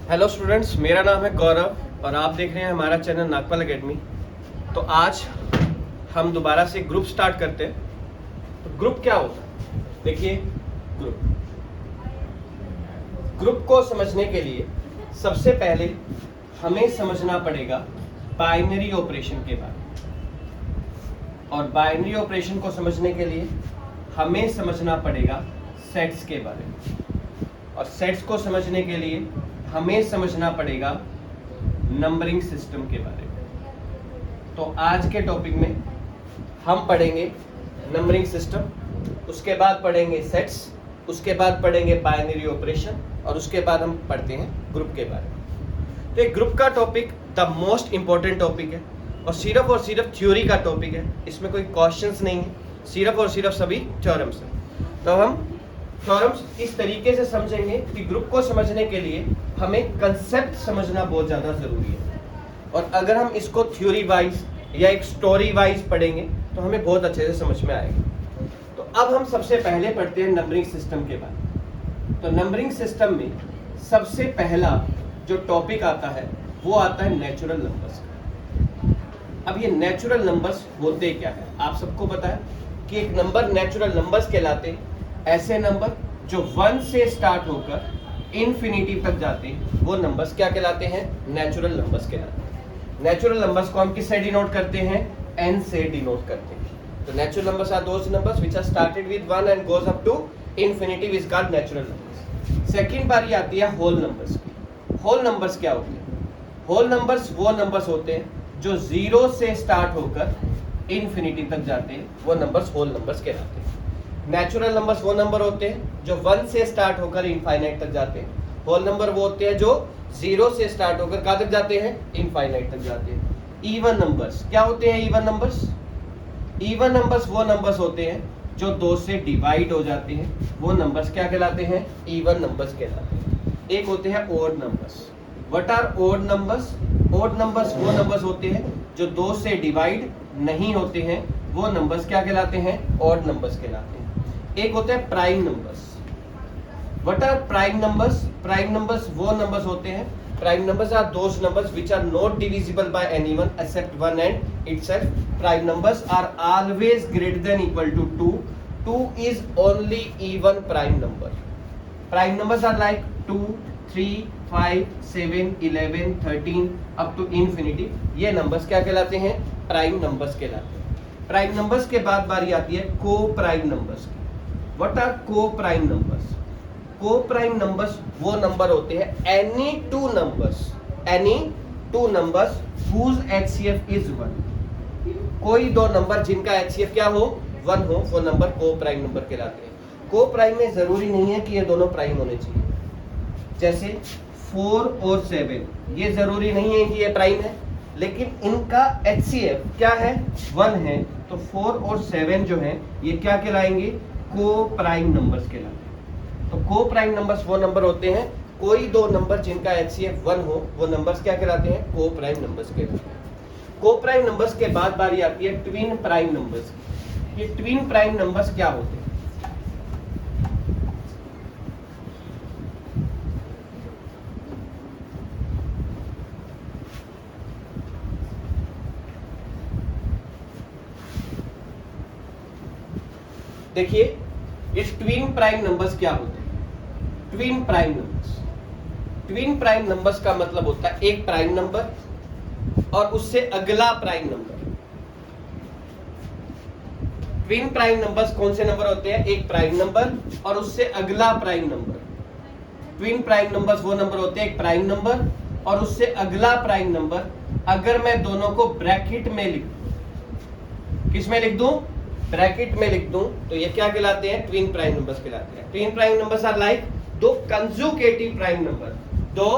Hello students, मेरा नाम है गौरव और आप देख रहे हैं हमारा चैनल नागपाल एकेडमी। तो आज हम दोबारा से ग्रुप स्टार्ट करते हैं। तो ग्रुप क्या होता है? देखिए, ग्रुप को समझने के लिए सबसे पहले हमें समझना पड़ेगा बाइनरी ऑपरेशन के बारे में, और बाइनरी ऑपरेशन को समझने के लिए हमें समझना पड़ेगा सेट्स के बारे में, और सेट्स को समझने के लिए हमें समझना पड़ेगा नंबरिंग सिस्टम के बारे में। तो आज के टॉपिक में हम पढ़ेंगे नंबरिंग सिस्टम, उसके बाद पढ़ेंगे सेट्स, उसके बाद पढ़ेंगे बाइनरी ऑपरेशन, और उसके बाद हम पढ़ते हैं ग्रुप के बारे में। तो एक ग्रुप का topic the most important topic है और सिर्फ थ्योरी का टॉपिक है। इसमें कोई क्वेश्चंस नहीं है, सिर्फ और सिर्फ सभी थ्योरम्स हैं। तो हम थ्योरम्स इस तरीके से समझेंगे कि ग्रुप को समझने के लिए हमें कंसेप्ट समझना बहुत ज़्यादा ज़रूरी है, और अगर हम इसको थ्योरी वाइज या एक स्टोरी वाइज पढ़ेंगे तो हमें बहुत अच्छे से समझ में आएगा। तो अब हम सबसे पहले पढ़ते हैं नंबरिंग सिस्टम के बारे में। तो नंबरिंग सिस्टम में सबसे पहला जो टॉपिक आता है वो आता है नेचुरल नंबर्स का। अब ये नेचुरल नंबर्स होते क्या है? आप सबको पता है कि एक नंबर नेचुरल नंबर्स कहलाते हैं ऐसे नंबर जो 1 से स्टार्ट होकर इन्फिनिटी तक जाते हैं, वो नंबर्स क्या कहलाते हैं? नेचुरल नंबर्स कहलाते हैं। नेचुरल नंबर्स को हम किससे डिनोट करते हैं? n से डिनोट करते हैं। तो natural numbers are those numbers which are started with 1 and goes up to infinity, which is called natural numbers. Second बारी आती है होल नंबर्स की। होल नंबर्स क्या होते हैं? होल नंबर्स वो नंबर्स होते हैं जो 0 से स्टार्ट होकर इन्फिनिटी तक जाते हैं, वो नंबर्स होल नंबर्स कहलाते हैं। नेचुरल नंबर्स वो नंबर होते हैं जो 1 से स्टार्ट होकर इनफाइनाइट तक जाते हैं। होल नंबर वो होते हैं जो 0 से स्टार्ट होकर कहाँ तक जाते हैं? इनफाइनाइट तक जाते हैं। इवन नंबर्स क्या होते हैं? इवन नंबर्स वो नंबर्स होते हैं जो 2 से डिवाइड हो जाते हैं, वो नंबर्स क्या कहलाते हैं? इवन नंबर्स कहलाते हैं। एक होते हैं odd numbers. What are odd numbers? Odd numbers वो नंबर्स होते हैं जो 2 से डिवाइड नहीं होते हैं, वो नंबर्स क्या कहलाते हैं? ओड नंबर्स कहलाते हैं। एक होते हैं prime numbers. What are prime numbers? Prime numbers वो नंबर्स होते हैं, prime numbers are those numbers which are not divisible by anyone except 1 and itself. Prime numbers are always greater than equal to 2. 2 is only even prime number. Prime numbers are like 2, 3, 5, 7, 11, 13 up to infinity. ये numbers क्या कहलाते हैं? Prime numbers कहलाते हैं। Prime numbers के बाद बारी आती है को प्राइम नंबर्स की। What are co-prime numbers? Co-prime numbers वो नंबर होते हैं any two numbers whose HCF is 1. कोई दो नंबर जिनका HCF क्या हो? 1 हो, वो नंबर co-prime नंबर कहलाते हैं। co-prime में जरूरी नहीं है कि ये दोनों प्राइम होने चाहिए। जैसे 4 और 7 ये जरूरी नहीं है कि ये प्राइम है, लेकिन इनका HCF क्या है? 1 है। तो 4 और 7 जो है ये क्या कहलाएंगे? को प्राइम नंबर्स कहलाते हैं। तो को प्राइम नंबर्स वो नंबर होते हैं, कोई दो नंबर जिनका HCF 1 हो, वो नंबर्स क्या कहलाते हैं? को प्राइम नंबर्स कहलाते हैं। को प्राइम नंबर्स के बाद बारी आती है ट्विन प्राइम नंबर्स की। ये ट्विन प्राइम नंबर्स क्या होते हैं? देखिए, ये ट्विन प्राइम नंबर्स क्या होते हैं? ट्विन प्राइम नंबर्स का मतलब होता है एक प्राइम नंबर और उससे अगला prime number. Twin prime numbers कौन से नंबर होते हैं? एक प्राइम नंबर और उससे अगला prime number. Twin prime numbers वो नंबर होते हैं एक प्राइम नंबर और उससे अगला प्राइम नंबर। अगर मैं दोनों को ब्रैकेट में लिख दूं, किस में लिख दूं? ब्रैकेट में लिख दूं, तो ये क्या कहलाते हैं? ट्विन प्राइम नंबर्स कहलाते हैं। Twin prime numbers are like दो कंजुगेटिव प्राइम नंबर। दो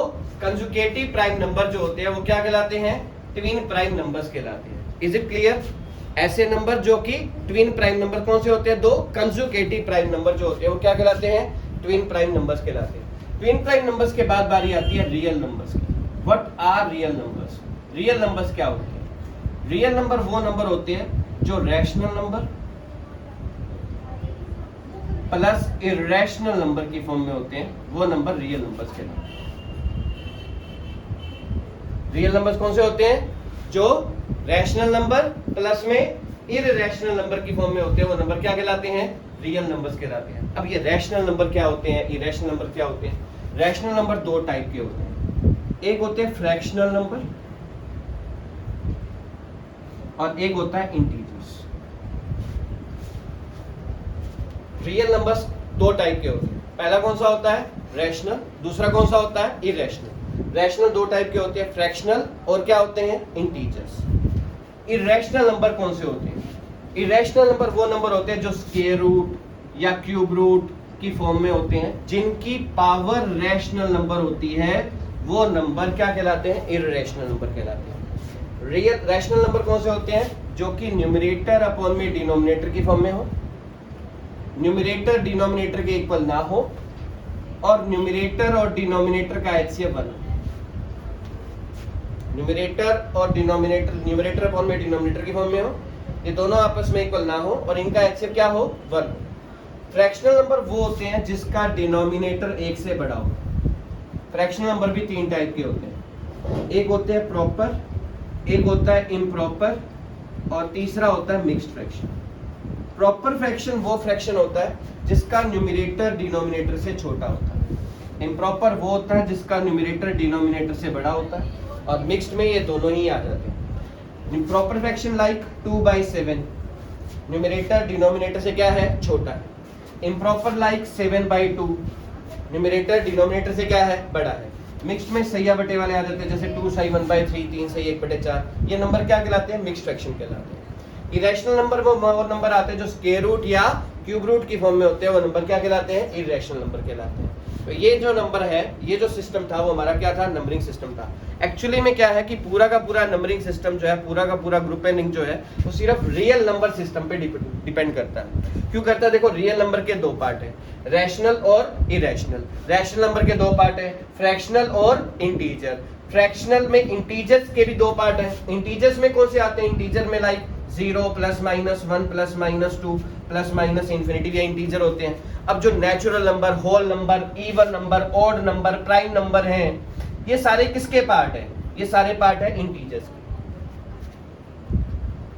कंजुगेटिव प्राइम नंबर जो होते हैं वो क्या कहलाते हैं? ट्विन प्राइम नंबर्स कहलाते हैं। Is it clear? ऐसे नंबर जो कि ट्विन प्राइम नंबर कौन से होते हैं? दो कंजुगेटिव प्राइम नंबर जो होते हैं वो क्या कहलाते हैं? ट्विन प्राइम नंबर्स कहलाते हैं। ट्विन प्राइम नंबर्स के बाद बारी आती है रियल नंबर्स की। What are real numbers? Real numbers क्या होते हैं? रियल नंबर वो नंबर होते हैं जो rational number plus irrational number की फॉर्म में होते हैं, वो नंबर रियल नंबर्स कहलाते हैं। रियल नंबर्स कौन से होते हैं? जो रैशनल नंबर प्लस में इररेशनल नंबर की फॉर्म में होते हैं, वो नंबर क्या कहलाते हैं? रियल नंबर्स कहलाते हैं। अब ये रैशनल नंबर क्या होते हैं, इरेशनल नंबर क्या होते हैं? रैशनल नंबर दो टाइप के होते हैं, एक होते हैं फ्रैक्शनल नंबर और एक होता है इंटीजर्स। रियल नंबर्स दो टाइप के होते हैं, पहला कौन सा होता है? रैशनल, दूसरा कौन सा होता है? इरेशनल। रैशनल दो टाइप के होते हैं, फ्रैक्शनल और क्या होते हैं? इंटीजर्स। इरेशनल नंबर कौन से होते हैं? इरेशनल नंबर वो नंबर होते हैं जो स्क्वायर रूट या क्यूब रूट की फॉर्म में होते हैं, जिनकी पावर रैशनल नंबर होती है, वो नंबर क्या कहलाते हैं? इरेशनल नंबर कहलाते हैं। रियल रैशनल नंबर कौन से होते हैं? जो कि न्यूमरेटर अपॉन में डिनोमिनेटर की फॉर्म में हो, न्यूमरेटर डिनोमिनेटर के इक्वल ना हो, और न्यूमरेटर और डिनोमिनेटर का एचसीएफ 1 हो। न्यूमरेटर और डिनोमिनेटर, न्यूमरेटर अपॉन में डिनोमिनेटर की फॉर्म में हो, ये दोनों आपस में इक्वल ना हो और इनका एचसीएफ क्या हो? 1 हो। फ्रैक्शनल नंबर वो होते हैं जिसका डिनोमिनेटर एक से बड़ा हो। फ्रैक्शनल नंबर भी तीन टाइप के होते हैं, एक होते हैं प्रॉपर, एक होता है इम्प्रॉपर और तीसरा होता है मिक्स्ड फ्रैक्शन। प्रॉपर फ्रैक्शन वो फ्रैक्शन होता है जिसका न्यूमरेटर डिनोमिनेटर से छोटा होता है, इम्प्रॉपर वो होता है जिसका न्यूमरेटर डिनोमिनेटर से बड़ा होता है, और मिक्स्ड में ये दोनों ही आ जाते हैं। Proper fraction like 2/7, numerator denominator से क्या है? छोटा है। इम्प्रॉपर लाइक 7/2, न्यूमरेटर डिनोमिनेटर से क्या है? बड़ा है। मिक्स्ड में सैया बटे वाले आ जाते हैं, जैसे 2 सही 1/3, 3 सही 1/4, ये नंबर क्या कहलाते हैं? मिक्स्ड फ्रैक्शन कहलाते हैं। इरेशनल नंबर वो नंबर आते हैं जो स्क्वायर रूट या क्यूब रूट की फॉर्म में होते हैं, वो नंबर क्या कहलाते हैं? इरेशनल नंबर कहलाते हैं। तो ये जो नंबर है, ये जो सिस्टम था वो हमारा क्या था? नंबरिंग सिस्टम था। एक्चुअली में क्या है कि पूरा का पूरा नंबरिंग सिस्टम जो है, पूरा का पूरा ग्रुप एंडिंग जो है, वो सिर्फ रियल नंबर सिस्टम पे डिपेंड करता है। क्यों करता है? देखो, रियल नंबर के दो पार्ट है, रैशनल और इरेशनल। रैशनल नंबर के दो पार्ट है, फ्रैक्शनल और इंटीजर। फ्रैक्शनल में इंटीजर्स के भी दो पार्ट है। इंटीजर्स में कौन से आते हैं? इंटीजर में लाइक 0 +- 1 +- 2 + इंफिनिटी, ये इंटीजर होते हैं। अब जो natural number, whole number, even number, odd number, prime number हैं, ये सारे किसके पार्ट हैं? ये सारे पार्ट है इंटीजर्स के।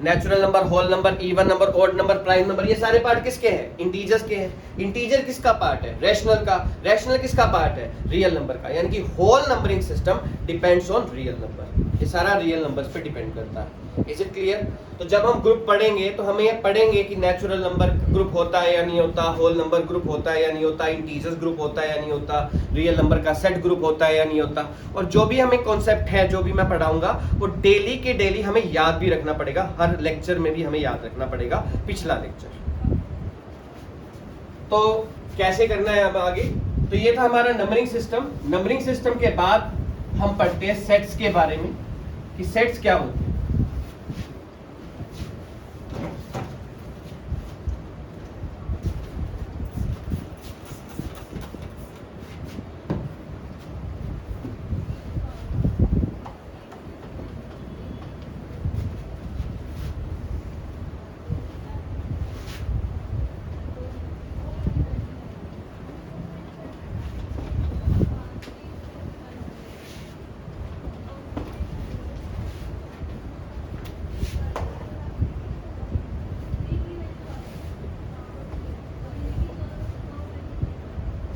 Natural number, whole number, even number, odd number, prime number, ये सारे पार्ट किसके हैं? इंटीजर्स के हैं। इंटीजर किसका पार्ट है? रैशनल का। रैशनल किसका पार्ट है? रियल नंबर का। यानी कि whole numbering system depends on real number, ये सारा रियल नंबर्स पे डिपेंड करता है। Is it clear? तो जब हम ग्रुप पढ़ेंगे तो हमें ये पढ़ेंगे कि नेचुरल नंबर ग्रुप होता है या नहीं होता, होल नंबर ग्रुप होता है या नहीं होता, इंटीजर्स ग्रुप होता है या नहीं होता, रियल नंबर का सेट ग्रुप होता है या नहीं होता। और जो भी हमें कॉन्सेप्ट है, जो भी मैं पढ़ाऊंगा, वो डेली के डेली हमें याद भी रखना पड़ेगा, हर लेक्चर में भी हमें याद रखना पड़ेगा पिछला लेक्चर। तो कैसे करना है अब आगे? तो ये था हमारा नंबरिंग सिस्टम। नंबरिंग सिस्टम के बाद हम पढ़ते हैं सेट्स के बारे में, कि सेट्स क्या होते हैं।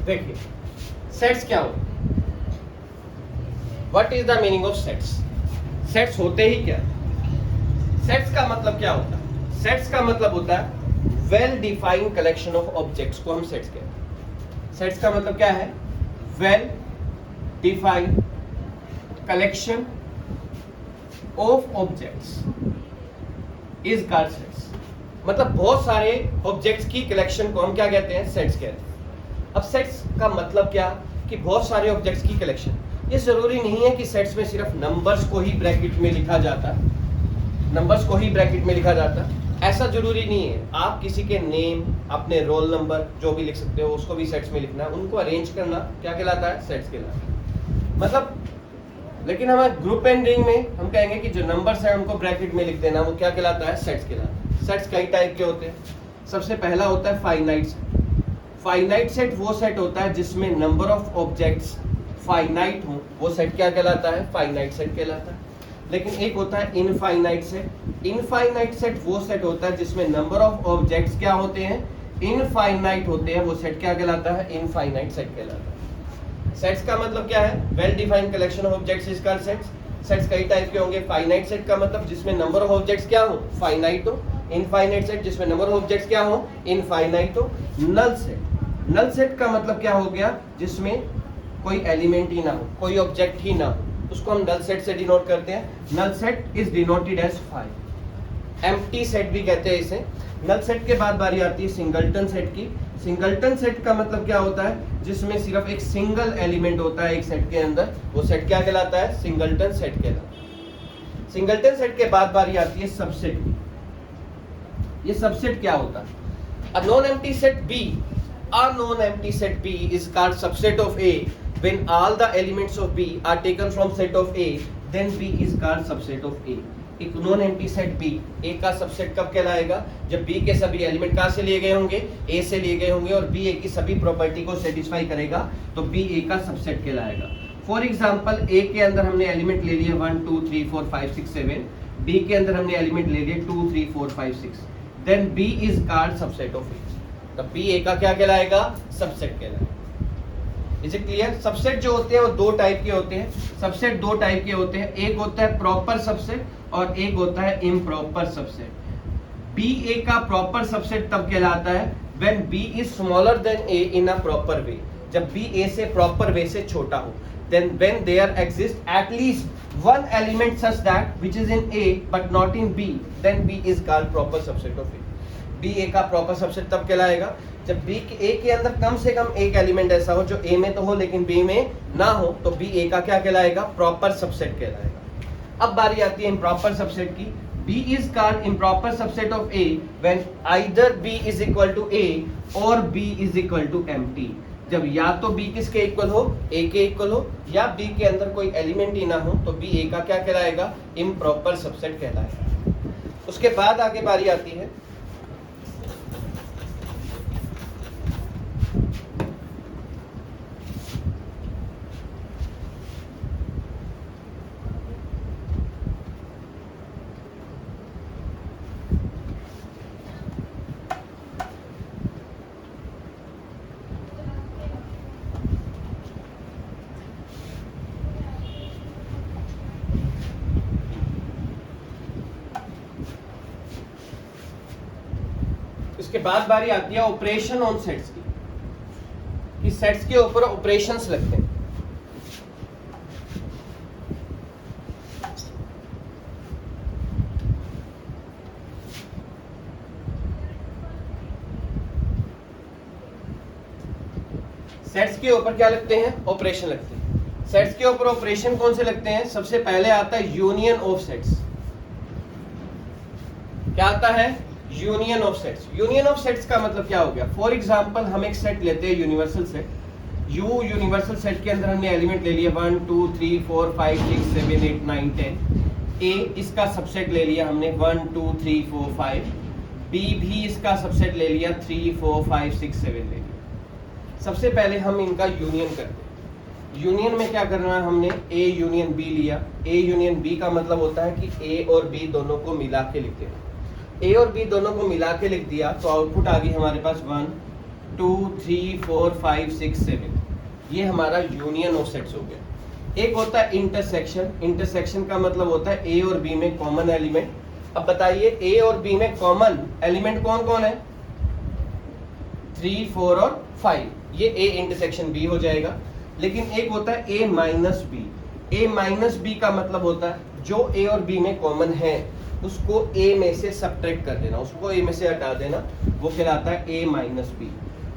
देखिए, सेट्स क्या होते हैं? What is the meaning of sets? Sets होते ही क्या? सेट्स का मतलब क्या होता है? सेट्स का मतलब होता है well defined collection of objects को हम सेट्स कहते हैं। सेट्स का मतलब क्या है? Well defined collection of objects is called sets. मतलब बहुत सारे ऑब्जेक्ट्स की कलेक्शन को हम क्या कहते हैं? सेट्स कहते हैं। अब सेट्स का मतलब क्या? कि बहुत सारे ऑब्जेक्ट्स की कलेक्शन। ये जरूरी नहीं है कि सेट्स में सिर्फ नंबर्स को ही ब्रैकेट में लिखा जाता, नंबर्स को ही ब्रैकेट में लिखा जाता, ऐसा जरूरी नहीं है। आप किसी के नेम, अपने रोल नंबर जो भी लिख सकते हो, उसको भी सेट्स में लिखना है। उनको अरेंज करना क्या कहलाता है? सेट्स कहलाता है। मतलब, लेकिन हमारे ग्रुप एंड रिंग में हम कहेंगे कि जो नंबर्स हैं उनको ब्रैकेट में लिख देना, वो क्या कहलाता है? सेट्स कहलाता है। सेट्स कई टाइप के होते हैं। सबसे पहला होता है फाइनाइट सेट। फाइनाइट सेट वो सेट होता है जिसमें नंबर ऑफ ऑब्जेक्ट्स फाइनाइट हो वो सेट क्या कहलाता है? फाइनाइट सेट कहलाता है। लेकिन एक होता है इनफाइनाइट सेट। इनफाइनाइट सेट वो सेट होता है जिसमें नंबर ऑफ ऑब्जेक्ट्स क्या होते हैं? इनफाइनाइट होते हैं। वो सेट क्या कहलाता है? इनफाइनाइट सेट कहलाता है। सेट्स का मतलब क्या है? Well defined collection of objects is called sets. Sets कई टाइप के होंगे। फाइनाइट सेट का मतलब जिसमें नंबर ऑफ ऑब्जेक्ट्स क्या हो? फाइनाइट हो। इनफाइनाइट सेट जिसमें नंबर ऑफ ऑब्जेक्ट्स क्या हो? इनफाइनाइट हो। Null set. नल सेट का मतलब क्या हो गया? जिसमें कोई एलिमेंट ही ना हो, कोई ऑब्जेक्ट ही ना हो, उसको हम नल सेट से डिनोट करते हैं। Null set is denoted as 5। Empty set भी कहते हैं इसे। नल सेट के बाद बारी आती है सिंगलटन सेट की। सिंगलटन सेट का मतलब क्या होता है? जिसमें सिर्फ एक सिंगल एलिमेंट होता है एक सेट के अंदर। वो सेट क्या कहलाता है? सिंगलटन सेट कहलाता है। सिंगलटन सेट के बाद बारी आती है सबसेट की। ये सबसेट क्या होता है? A non-empty set B, a non-empty set B is called subset of A. When all the elements of B are taken from set of A, then B is called subset of A. एक non empty set B A का subset कब कहलाएगा? जब B के सभी element कहाँ से लिए गए होंगे? A से लिए गए होंगे और B A की सभी प्रॉपर्टी को सेटिस्फाई करेगा तो B A का सबसेट कहलाएगा। फॉर एग्जाम्पल A के अंदर हमने एलिमेंट ले लिए 1 2 3 4 5 6 7, B के अंदर हमने एलिमेंट ले लिए 2 3 4 5 6, then B is called subset of A. तब B A का क्या कहलाएगा? सबसेट कहलाएगा। Is it clear? सबसेट जो होते हैं वो दो टाइप के होते हैं। सबसेट दो टाइप के होते हैं। एक होता है प्रॉपर सबसेट और एक होता है इम्प्रॉपर सबसेट। बी ए का प्रॉपर सबसेट तब कहलाता है when B is smaller than A in a proper way. जब बी ए से प्रॉपर वे से छोटा हो। Then when there exist at least one element such that which is in A but not in B, then B is called proper subset of A. B A का proper subset तब कहलाएगा जब B के ए के अंदर कम से कम एक element ऐसा हो जो ए में तो हो लेकिन बी में ना हो, तो बी ए का क्या कहलाएगा? प्रॉपर सबसेट कहलाएगा। अब बारी आती है इम्प्रॉपर सबसेट की। B is called improper subset of A when either B is equal to A और B is equal to empty. जब या तो बी किसके इक्वल हो? ए के इक्वल हो, या बी के अंदर कोई एलिमेंट ही ना हो, तो बी ए का क्या कहलाएगा? इम्प्रॉपर सबसेट कहलाएगा। उसके बाद आगे बारी आती है इसके बाद बारी आती है ऑपरेशन ऑन सेट्स की, कि सेट्स के ऊपर ऑपरेशंस लगते हैं। सेट्स के ऊपर क्या लगते हैं? ऑपरेशन लगते हैं। सेट्स के ऊपर ऑपरेशन कौन से लगते हैं? सबसे पहले आता है यूनियन ऑफ सेट्स। क्या आता है? Union of sets. Union of sets का मतलब क्या हो गया? फॉर एग्जांपल हम एक सेट लेते हैं universal set. You universal set के अंदर हमने एलिमेंट ले लिए 1 2 3 4 5 6 7 8 9 10। ए इसका सबसेट ले लिया हमने 1 2 3 4 5। बी भी इसका सबसेट ले लिया 3 4 5 6 7 ले लिया। सबसे पहले हम इनका यूनियन करते हैं। यूनियन में क्या करना है? हमने ए यूनियन बी लिया। ए यूनियन बी का मतलब होता है कि ए और बी दोनों को मिला के लिख देना। ए और बी दोनों को मिला के लिख दिया तो आउटपुट आ गई हमारे पास 1 2 3 4 5 6 7। ये हमारा यूनियन ऑफ सेट्स हो गया। एक होता है इंटरसेक्शन। इंटरसेक्शन का मतलब होता है ए और बी में कॉमन एलिमेंट। अब बताइए ए और बी में कॉमन एलिमेंट कौन कौन है? 3 4 और 5। ये ए इंटरसेक्शन बी हो जाएगा। लेकिन एक होता है ए माइनस बी। ए माइनस बी का मतलब होता है जो ए और बी में कॉमन है उसको ए में से सब्ट्रैक्ट कर देना, उसको ए में से हटा देना, वो कहलाता है ए माइनस बी।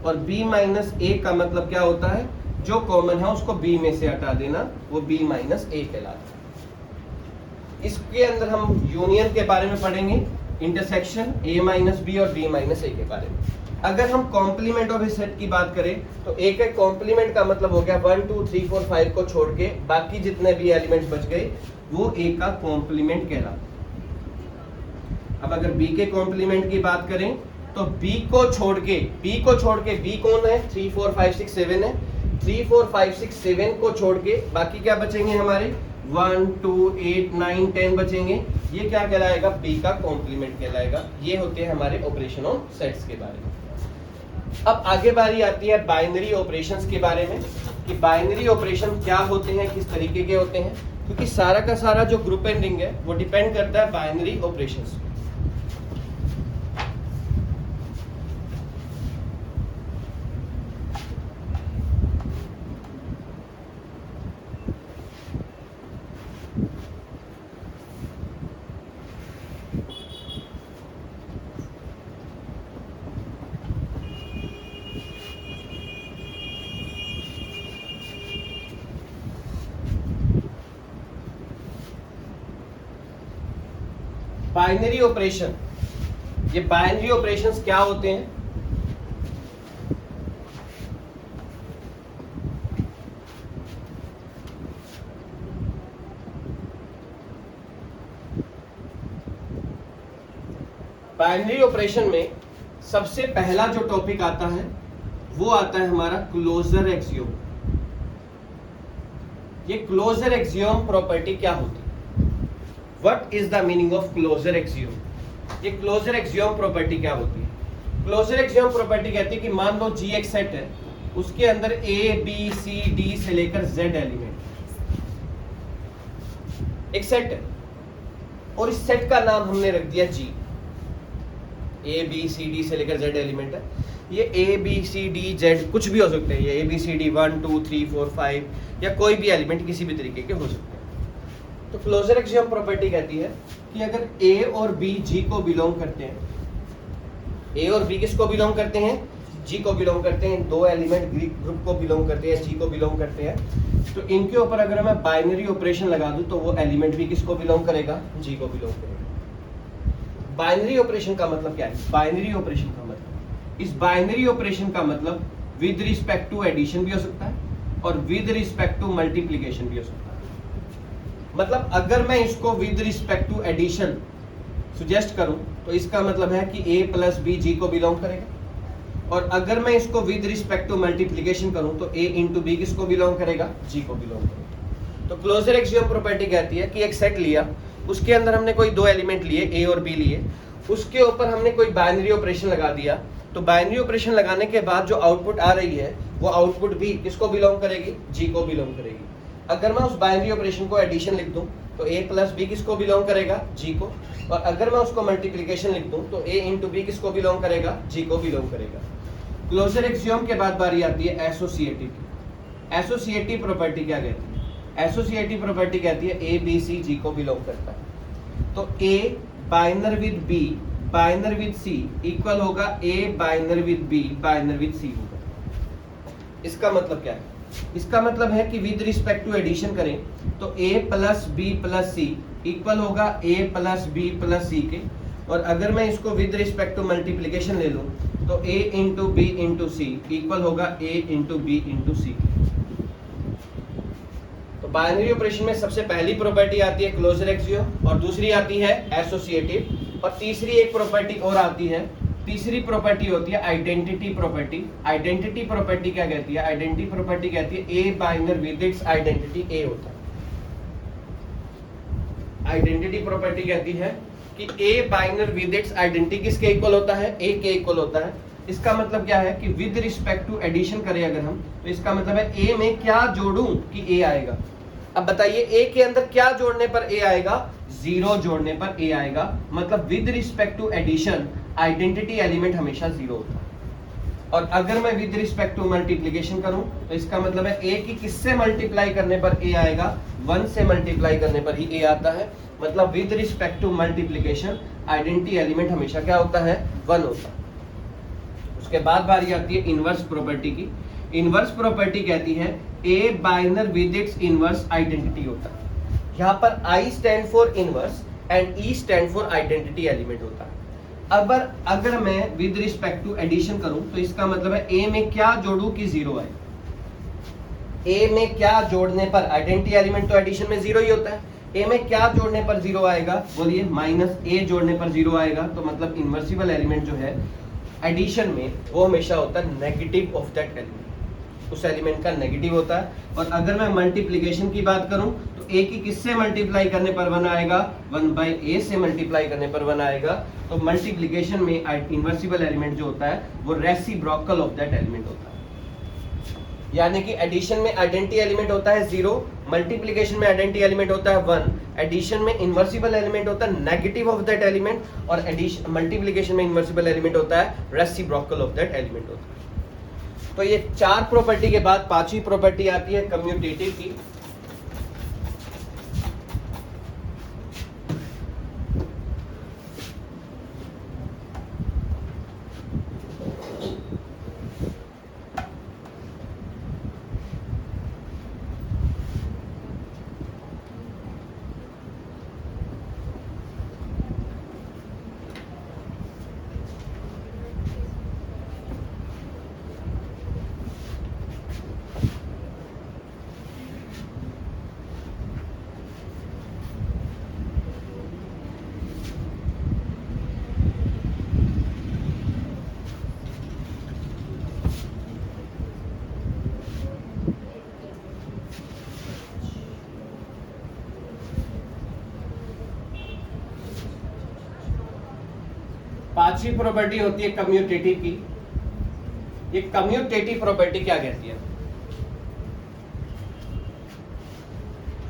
और बी माइनस ए का मतलब क्या होता है? जो कॉमन है उसको बी में से हटा देना, वो बी माइनस ए कहलाता है। इसके अंदर हम यूनियन के बारे में पढ़ेंगे, इंटरसेक्शन ए माइनस बी और बी माइनस ए के बारे में। अगर हम कॉम्प्लीमेंट ऑफ ए सेट की बात करें तो ए के कॉम्प्लीमेंट का मतलब हो गया 1 2 3 4 5 को छोड़ के बाकी जितने भी एलिमेंट्स बच गए वो ए का कॉम्प्लीमेंट कहलाता है। अब अगर बी के कॉम्प्लीमेंट की बात करें तो बी को छोड़ के बी कौन है? 3 4 5 6 7 है। 3 4 5 6 7 को छोड़ के बाकी क्या बचेंगे हमारे 1 2 8 9 10 बचेंगे। ये क्या कहलाएगा? बी का कॉम्प्लीमेंट कहलाएगा। ये होते हैं हमारे ऑपरेशन ऑन सेट्स के बारे में। अब आगे बारी आती है बाइनरी ऑपरेशंस के बारे में कि बाइनरी ऑपरेशन क्या होते हैं, किस तरीके के होते हैं, क्योंकि सारा का सारा जो ग्रुप एंड रिंग है वो डिपेंड करता है बाइनरी ऑपरेशंस पे। बाइनरी ऑपरेशन, ये बाइनरी ऑपरेशंस क्या होते हैं? बाइनरी ऑपरेशन में सबसे पहला जो टॉपिक आता है वो आता है हमारा क्लोजर एक्सियोम। ये क्लोजर एक्सियोम प्रॉपर्टी क्या होती है? What is the meaning of closure axiom? ये क्लोजर एक्सियोम प्रॉपर्टी क्या होती है? क्लोजर एक्सियोम प्रॉपर्टी कहती है कि मान लो G एक सेट है, उसके अंदर A B C D से लेकर Z एलिमेंट एक सेट है और इस सेट का नाम हमने रख दिया G। A B C D से लेकर Z एलिमेंट है। ये A B C D Z कुछ भी हो सकते हैं, ये A B C D 1 2 3 4 5 या कोई भी एलिमेंट किसी भी तरीके के हो सकते हैं। तो क्लोजर एक्सियोम प्रॉपर्टी कहती है कि अगर A और B G को बिलोंग करते हैं, A और B किसको बिलोंग करते हैं? G को बिलोंग करते हैं। दो एलिमेंट ग्रुप को बिलोंग करते हैं, G को बिलोंग करते हैं। तो इनके ऊपर अगर मैं बाइनरी ऑपरेशन लगा दूं तो वो एलिमेंट भी किसको बिलोंग करेगा? G को बिलोंग करेगा। बाइनरी ऑपरेशन का मतलब क्या है? बाइनरी ऑपरेशन का मतलब, इस बाइनरी ऑपरेशन का मतलब विद रिस्पेक्ट टू एडिशन भी हो सकता है और विद रिस्पेक्ट टू मल्टीप्लीकेशन भी हो सकता है। मतलब अगर मैं इसको with respect to addition suggest करूं तो इसका मतलब है कि A प्लस B G को बिलोंग करेगा, और अगर मैं इसको विद रिस्पेक्ट टू मल्टीप्लीकेशन करूं तो A इंटू B किसको बिलोंग करेगा? G को बिलोंग करेगा। तो क्लोजर एक्सियोम प्रॉपर्टी कहती है कि एक सेट लिया, उसके अंदर हमने कोई दो एलिमेंट लिए A और B लिए, उसके ऊपर हमने कोई बाइनरी ऑपरेशन लगा दिया, तो बाइनरी ऑपरेशन लगाने के बाद जो आउटपुट आ रही है वो आउटपुट भी किसको बिलोंग करेगी? G को बिलोंग करेगी। अगर मैं उस बाइनरी ऑपरेशन को एडिशन लिख दूं तो A प्लस B किसको बिलोंग करेगा? G को। और अगर मैं उसको मल्टीप्लिकेशन लिख दूं तो A इंटू B किसको बिलोंग करेगा? G को बिलोंग करेगा। क्लोजर एक्सियोम के बाद बारी आती है एसोसिएटिव की। एसोसिएटिव प्रॉपर्टी क्या कहती है? एसोसिएटिव प्रॉपर्टी कहती है A B C G को बिलोंग करता है। तो A binary with B binary with C equal होगा A binary with B binary with C होगा। इसका मतलब क्या है? इसका मतलब है कि विद रिस्पेक्ट टू एडिशन करें तो A plus B plus C equal होगा A plus B plus C के, और अगर मैं इसको विद रिस्पेक्ट टू मल्टीप्लीकेशन ले लूं तो A into B into C equal होगा A into B into C। तो बाइनरी ऑपरेशन में सबसे पहली प्रॉपर्टी आती है क्लोजर एक्सियोम, और दूसरी आती है एसोसिएटिव, और तीसरी एक प्रॉपर्टी और आती है। तीसरी प्रॉपर्टी होती है आइडेंटिटी प्रॉपर्टी। आइडेंटिटी प्रॉपर्टी क्या कहती है? आइडेंटिटी प्रॉपर्टी कहती है A binary with its identity A होता है। आइडेंटिटी प्रॉपर्टी कहती है कि A binary with its identity किसके इक्वल होता है? A के इक्वल होता है। इसका मतलब क्या है कि विद रिस्पेक्ट टू एडिशन करें अगर हम, तो इसका मतलब है A में क्या जोड़ूं कि A आएगा। अब बताइए A के अंदर क्या जोड़ने पर A आएगा? 0 जोड़ने पर A आएगा। मतलब with respect to addition identity element हमेशा 0 होता है। और अगर मैं विद रिस्पेक्ट टू मल्टीप्लीकेशन करूं तो इसका मतलब है A की किससे मल्टीप्लाई करने पर A आएगा? 1 से मल्टीप्लाई करने पर ही A आता है। मतलब with respect to multiplication identity element हमेशा क्या होता है? 1 होता है। उसके बाद बारी आती है इनवर्स प्रॉपर्टी की। इनवर्स प्रॉपर्टी कहती है A binary with its inverse identity होता है। यहाँ पर I stand for inverse and E stand for identity element होता है। अगर मैं विद रिस्पेक्ट टू एडिशन करूं तो इसका मतलब है A में क्या जोड़ूं कि 0 आए। A में क्या जोड़ने पर, आइडेंटिटी एलिमेंट तो एडिशन में 0 ही होता है, A में क्या जोड़ने पर 0 आएगा? बोलिए, माइनस A जोड़ने पर 0 आएगा। तो मतलब इनवर्सिबल एलिमेंट जो है एडिशन में वो हमेशा होता है नेगेटिव ऑफ दैट एलिमेंट। उस एलिमेंट का नेगेटिव होता है। और अगर मैं मल्टीप्लीकेशन की बात करूं तो a की किससे मल्टीप्लाई करने पर 1 आएगा, 1/a से मल्टीप्लाई करने पर 1 आएगा। तो मल्टीप्लीकेशन में इनवर्सिबल एलिमेंट जो होता है वो रेसिप्रोकल ऑफ दैट एलिमेंट होता है। यानी कि एडिशन में आइडेंटिटी एलिमेंट होता है 0, मल्टीप्लिकेशन में आइडेंटिटी एलिमेंट होता है 1, एडिशन में इनवर्सिबल एलिमेंट होता है नेगेटिव ऑफ दैट एलिमेंट, और एडिशन मल्टीप्लिकेशन में इनवर्सिबल एलिमेंट होता है रेसिप्रोकल ऑफ दैट एलिमेंट होता है। तो ये 4 प्रॉपर्टी के बाद 5वीं प्रॉपर्टी आती है कम्यूटेटिव की। पांचवी प्रॉपर्टी होती है कम्यूटेटिव की। ये कम्यूटेटिव प्रॉपर्टी क्या कहती है?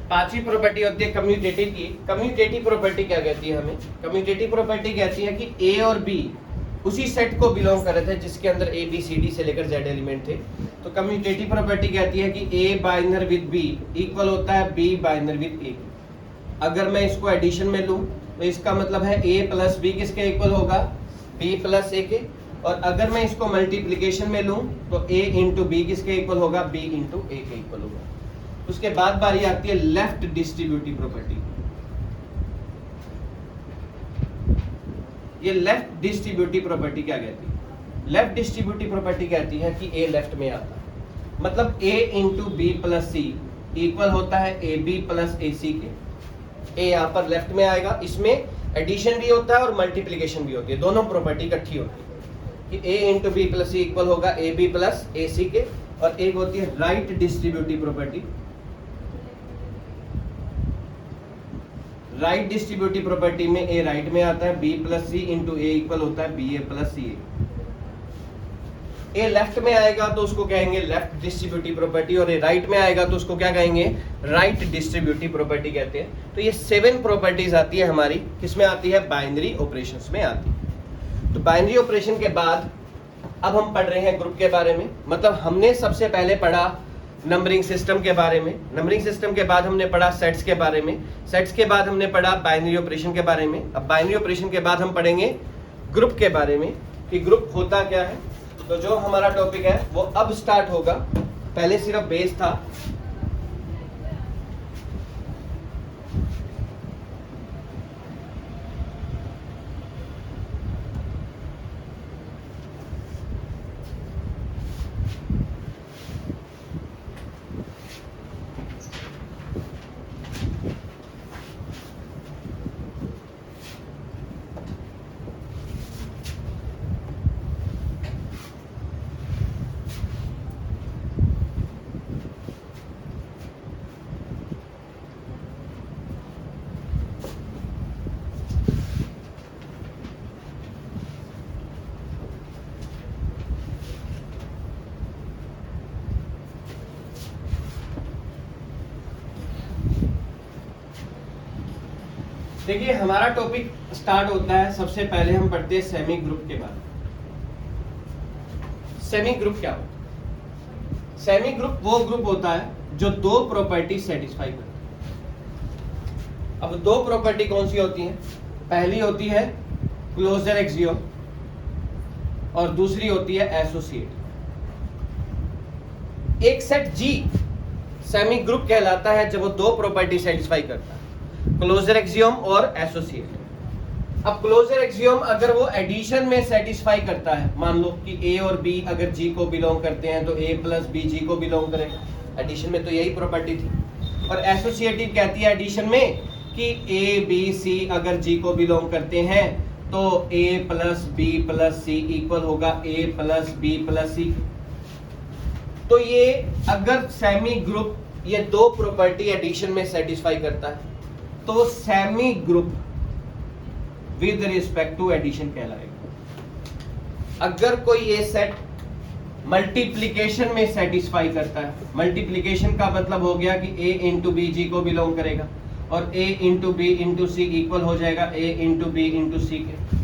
पांचवी प्रॉपर्टी होती है कम्यूटेटिव की। कम्यूटेटिव प्रॉपर्टी क्या कहती है हमें? कम्यूटेटिव प्रॉपर्टी कहती है कि ए और बी उसी सेट को बिलोंग कर रहे थे जिसके अंदर ए बी सी डी से लेकर जेड एलिमेंट थे। तो कम्यूटेटिव प्रॉपर्टी कहती है कि ए बाइनर विद बी इक्वल होता है बी बाइनर विद ए। अगर मैं इसको एडिशन में लूं तो इसका मतलब है ए प्लस बी किसके इक्वल होगा? बी प्लस ए के। और अगर मैं इसको मल्टीप्लिकेशन में लूं तो ए इंटू बी किसके इक्वल होगा? बी इंटू ए के इक्वल होगा। उसके बाद बारी आती है लेफ्ट डिस्ट्रीब्यूटिव प्रॉपर्टी। ये लेफ्ट डिस्ट्रीब्यूटिव प्रॉपर्टी क्या कहती है? लेफ्ट डिस्ट्रीब्यूटिव प्रॉपर्टी कहती है कि ए लेफ्ट में आता है, मतलब ए into B plus C equal होता है ए बी प्लस ए सी के। ए यहाँ पर लेफ्ट में आएगा, इसमें एडिशन भी होता है और मल्टीप्लिकेशन भी होती है, दोनों प्रॉपर्टी इकट्ठी होती है कि ए into B plus C equal होगा ए बी प्लस ए सी के। और एक होती है right distributive property. Right distributive property में ए राइट में आता है, बी प्लस सी इंटू ए इक्वल होता है बी ए प्लस सी ए। लेफ्ट में आएगा तो उसको कहेंगे लेफ्ट डिस्ट्रीब्यूटिव प्रॉपर्टी, और ए राइट में आएगा तो उसको क्या कहेंगे? राइट डिस्ट्रीब्यूटिव प्रॉपर्टी कहते हैं। तो ये 7 प्रॉपर्टीज आती है हमारी, किसमें आती है? बाइनरी ऑपरेशंस में आती है। तो बाइनरी ऑपरेशन के बाद अब हम पढ़ रहे हैं ग्रुप के बारे में। मतलब हमने सबसे पहले पढ़ा नंबरिंग सिस्टम के बारे में, नंबरिंग सिस्टम के बाद हमने पढ़ा सेट्स के बारे में, सेट्स के बाद हमने पढ़ा बाइनरी ऑपरेशन के बारे में। अब बाइनरी ऑपरेशन के बाद हम पढ़ेंगे ग्रुप के बारे में कि ग्रुप होता क्या है। तो जो हमारा टॉपिक है वो अब स्टार्ट होगा, पहले सिर्फ बेस था। देखिए हमारा टॉपिक स्टार्ट होता है, सबसे पहले हम पढ़ते हैं सेमी ग्रुप के बारे में। सेमी ग्रुप क्या होता है? सेमी ग्रुप वो ग्रुप होता है जो 2 प्रॉपर्टी सेटिस्फाई करता है। अब 2 प्रॉपर्टी कौन सी होती हैं? पहली होती है क्लोजर एक्सियोम और दूसरी होती है एसोसिएट। एक सेट जी सेमी ग्रुप कहलाता है जब वो 2 प्रॉपर्टी सेटिस्फाई करता है, क्लोजर एक्सियोम और एसोसिएट। अब क्लोजर एक्सियोम अगर वो एडिशन में सेटिस्फाई करता है, मान लो कि ए और बी अगर जी को बिलोंग करते हैं तो ए प्लस बी जी को बिलोंग करेगा, एडिशन में तो यही प्रॉपर्टी थी। और एसोसिएटिव कहती है एडिशन में कि ए बी सी अगर जी को बिलोंग करते हैं तो ए plus B plus C equal होगा ए प्लस बी प्लस सी। तो ये अगर सेमी ग्रुप ये दो प्रॉपर्टी एडिशन में सेटिस्फाई करता है तो semi group with respect to addition कहलाएगा। अगर कोई ये सेट मल्टीप्लिकेशन में सेटिस्फाई करता है, मल्टीप्लिकेशन का मतलब हो गया कि a इंटू बी जी को बिलोंग करेगा और a into B into C equal हो जाएगा a into B into C के।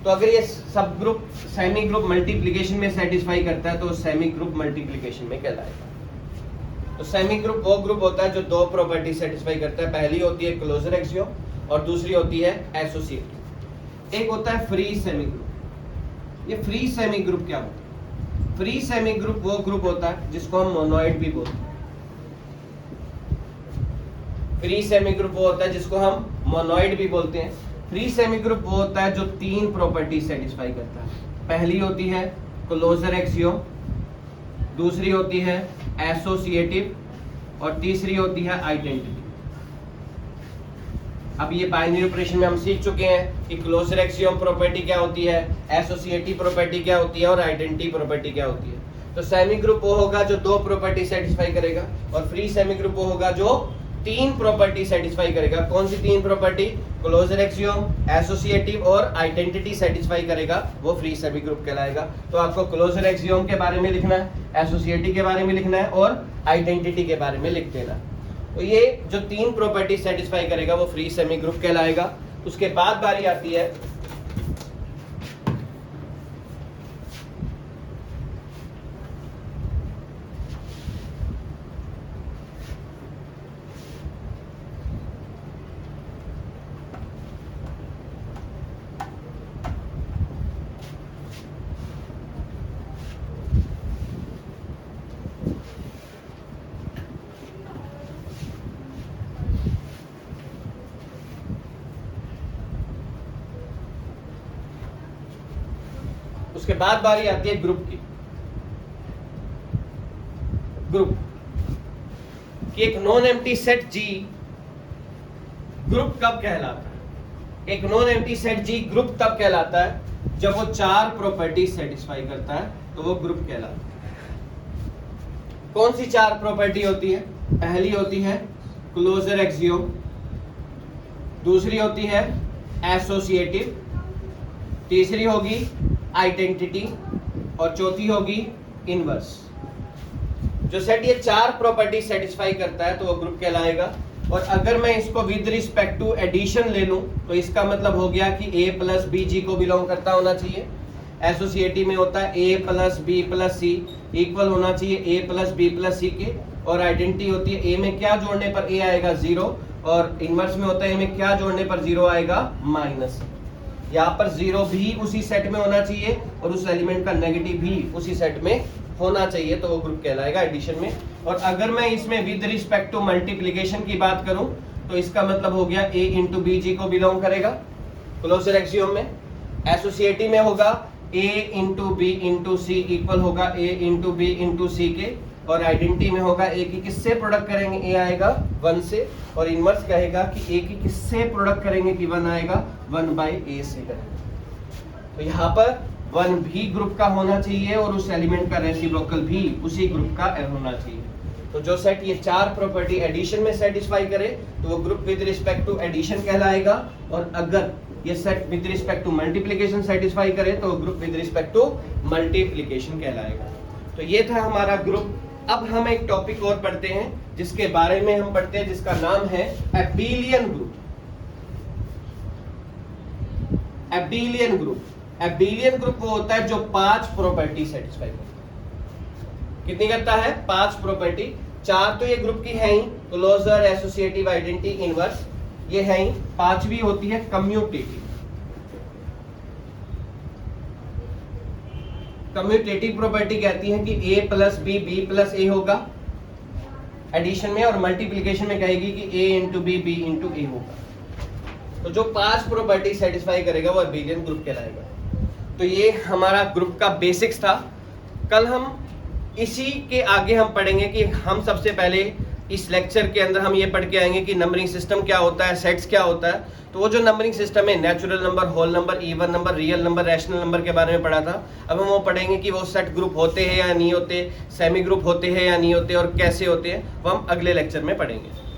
तो अगर ये सब ग्रुप सेमी ग्रुप मल्टीप्लिकेशन में सेटिस्फाई करता है तो सेमी ग्रुप मल्टीप्लिकेशन में कहलाएगा। तो सेमी ग्रुप वो ग्रुप होता है जो दो प्रॉपर्टी सेटिस्फाई करता है। पहली होती है क्लोजर एक्सियोम और दूसरी होती है एसोसिएटिव। एक होता है फ्री सेमी ग्रुप। ये फ्री सेमी ग्रुप क्या होता है? फ्री सेमी ग्रुप वो ग्रुप होता है जिसको हम मोनोइड भी बोलते हैं। फ्री सेमी ग्रुप वो होता है जिसको हम मोनोइड भी बोलते हैं। फ्री सेमी ग्रुप वो होता है जो तीन प्रॉपर्टी सेटिस्फाई करता है। पहली होती है क्लोजर एक्सियोम, दूसरी होती है एसोसिएटिव और तीसरी होती है आइडेंटिटी। अब ये बाइनरी ऑपरेशन में हम सीख चुके हैं कि क्लोजर एक्सियोम प्रॉपर्टी क्या होती है, एसोसिएटिव प्रॉपर्टी क्या होती है और आइडेंटिटी प्रॉपर्टी क्या होती है। तो सेमी ग्रुप वो होगा जो दो प्रॉपर्टी सेटिस्फाई करेगा और फ्री सेमी ग्रुप वो होगा जो तीन प्रॉपर्टी सेटिस्फाई करेगा। कौन सी तीन प्रॉपर्टी? क्लोजर एक्सियोम, एसोसिएटिव और आइडेंटिटी सेटिस्फाई करेगा, वो फ्री सेमी ग्रुप कहलाएगा। तो आपको क्लोजर एक्सियोम के बारे में लिखना है, एसोसिएटिव के बारे में लिखना है और आइडेंटिटी के बारे में लिख देना। तो ये जो तीन प्रॉपर्टी सेटिस्फाई करेगा वो फ्री सेमी ग्रुप कहलाएगा। उसके बाद बारी आती है उसके बाद बारी आती है ग्रुप की। ग्रुप कि एक नॉन एम्प्टी सेट जी ग्रुप कब कहलाता है? एक नॉन एम्प्टी सेट जी ग्रुप तब कहलाता है जब वो चार प्रॉपर्टी सेटिस्फाई करता है, तो वो ग्रुप कहलाता है। कौन सी चार प्रॉपर्टी होती है? पहली होती है क्लोजर एक्सियोम, दूसरी होती है एसोसिएटिव, तीसरी होगी आइडेंटिटी और चौथी होगी इनवर्स। जो सेट ये चार प्रॉपर्टी सेटिस्फाई करता है तो वो ग्रुप कहलाएगा। और अगर मैं इसको विद रिस्पेक्ट टू एडिशन ले लूं तो इसका मतलब हो गया कि a प्लस बी जी को बिलोंग करता होना चाहिए। एसोसिएटिव में होता है a plus B plus C equal होना चाहिए a plus B plus C के। और आइडेंटिटी होती है a में क्या जोड़ने पर a आएगा 0 और इनवर्स में होता है a में क्या जोड़ने पर 0 आएगा माइनस। यहाँ पर 0 भी उसी सेट में होना चाहिए और उस एलिमेंट का नेगेटिव भी उसी सेट में होना चाहिए, तो वो ग्रुप कहलाएगा एडिशन में। और अगर मैं इसमें विद रिस्पेक्ट टू मल्टीप्लिकेशन की बात करूं तो इसका मतलब हो गया a इंटू बी जी को बिलोंग करेगा क्लोजर एक्सियोम में। एसोसिएटिव में होगा a into B into C equal होगा a into B into C के। और आइडेंटिटी में होगा a की किससे प्रोडक्ट करेंगे? a आएगा 1 से। और इनवर्स कहेगा कि a की किससे प्रोडक्ट करेंगे कि 1 आएगा 1 बाई a से करेंगे। तो यहाँ पर 1 भी ग्रुप का होना चाहिए और उस एलिमेंट का रेसिप्रोकल भी उसी ग्रुप का होना चाहिए। तो जो सेट ये चार प्रॉपर्टी एडिशन में सेटिस्फाई करे तो वो group with respect to addition कहलाएगा। और अगर ये set with respect to multiplication satisfy करे तो वो group with respect to multiplication कहलाएगा। तो ये था हमारा ग्रुप। अब हम एक टॉपिक और पढ़ते हैं जिसके बारे में हम पढ़ते हैं, जिसका नाम है Abelian group. Abelian group. Abelian group वो होता है जो 5 प्रॉपर्टी सेटिस्फाई करता है। कितनी करता है? 5 प्रॉपर्टी। 4 तो ये ग्रुप की है ही, क्लोजर, एसोसिएटिव, आइडेंटिटी, इनवर्स, ये है ही। 5वीं होती है कम्यूटेटिव। कम्यूटेटिव प्रॉपर्टी कहती है कि a plus B B plus A होगा एडिशन में, और मल्टीप्लिकेशन में कहेगी कि a into B B into A होगा। तो जो 5 प्रॉपर्टी सेटिस्फाई करेगा वो एबेलियन ग्रुप कहलाएगा। तो ये हमारा ग्रुप का बेसिक्स था। कल हम इसी के आगे हम पढ़ेंगे कि हम सबसे पहले इस लेक्चर के अंदर हम ये पढ़ के आएंगे कि नंबरिंग सिस्टम क्या होता है, सेट्स क्या होता है। तो वो जो नंबरिंग सिस्टम है, natural number, whole number, even number, real number, rational number के बारे में पढ़ा था। अब हम वो पढ़ेंगे कि वो सेट ग्रुप होते हैं या नहीं होते, सेमी ग्रुप होते हैं या नहीं होते और कैसे होते हैं, वो हम अगले लेक्चर में पढ़ेंगे।